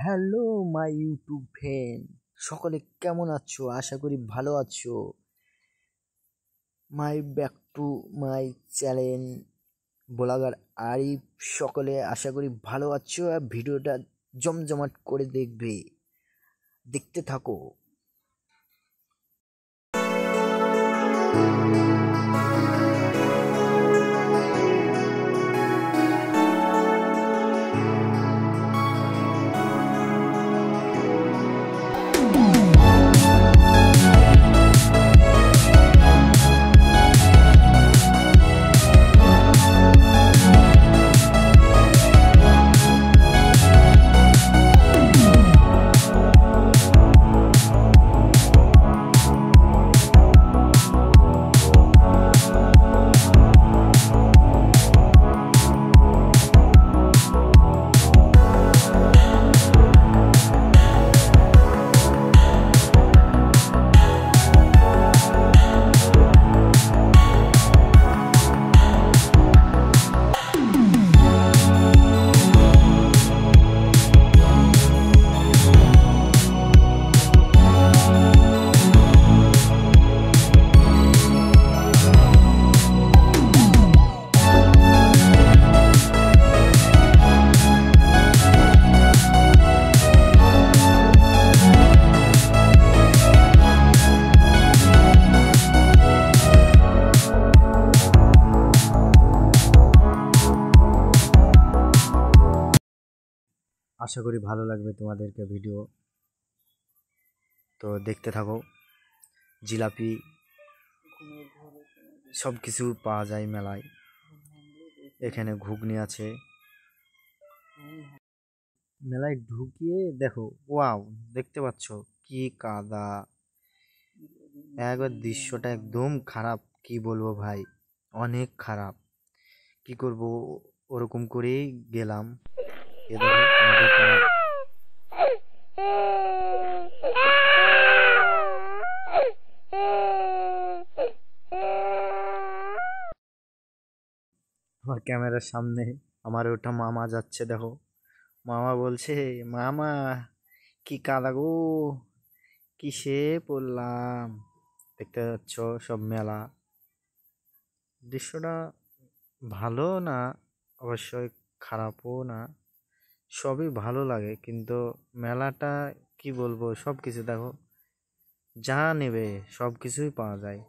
Hello my YouTube friend, সকলে কেমন আছো? আশা করি ভালো আছো। মাই back to my channel blogger Arif. সকলে আশা করি ভালো আছো আর ভিডিওটা জমজমাট করে দেখতে থাকো। আশা করি ভালো লাগবে তোমাদেরকে ভিডিও, তো দেখতে থাকো। জিলাপি সব কিছু পাওয়া যায় মেলায়। এখানে ঘুগনি আছে। মেলায় ঢুকিয়ে দেখো, ওয়াও, দেখতে পাচ্ছ কি কাদা। একবার দৃশ্যটা একদম খারাপ, কি বলবো ভাই, অনেক খারাপ। কি করব, ওরকম করেই গেলাম। এ দেখো আমাদের আমার ক্যামেরার সামনে আমার ওটা মামা যাচ্ছে, দেখো। মামা বলছে, মামা কি কাদা গো, কিসে পড়লাম। দেখতে পাচ্ছ সব মেলা। দৃশ্যটা ভালো না, অবশ্যই খারাপও না, সবই ভালো লাগে। কিন্তু মেলাটা কি বলবো, সব কিছু দেখো, যা নেবে সব কিছুই পাওয়া যায়।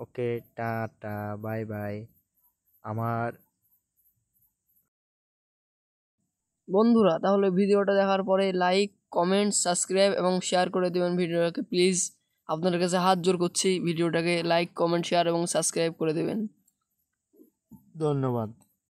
ওকে, টাটা, বাই বাই। আমার বন্ধুরা, তাহলে ভিডিওটা দেখার পরে লাইক, কমেন্ট, সাবস্ক্রাইব এবং শেয়ার করে দেবেন ভিডিওটাকে প্লিজ। আপনাদের কাছে হাত জোর করছি, ভিডিওটাকে লাইক, কমেন্ট, শেয়ার এবং সাবস্ক্রাইব করে দেবেন। ধন্যবাদ।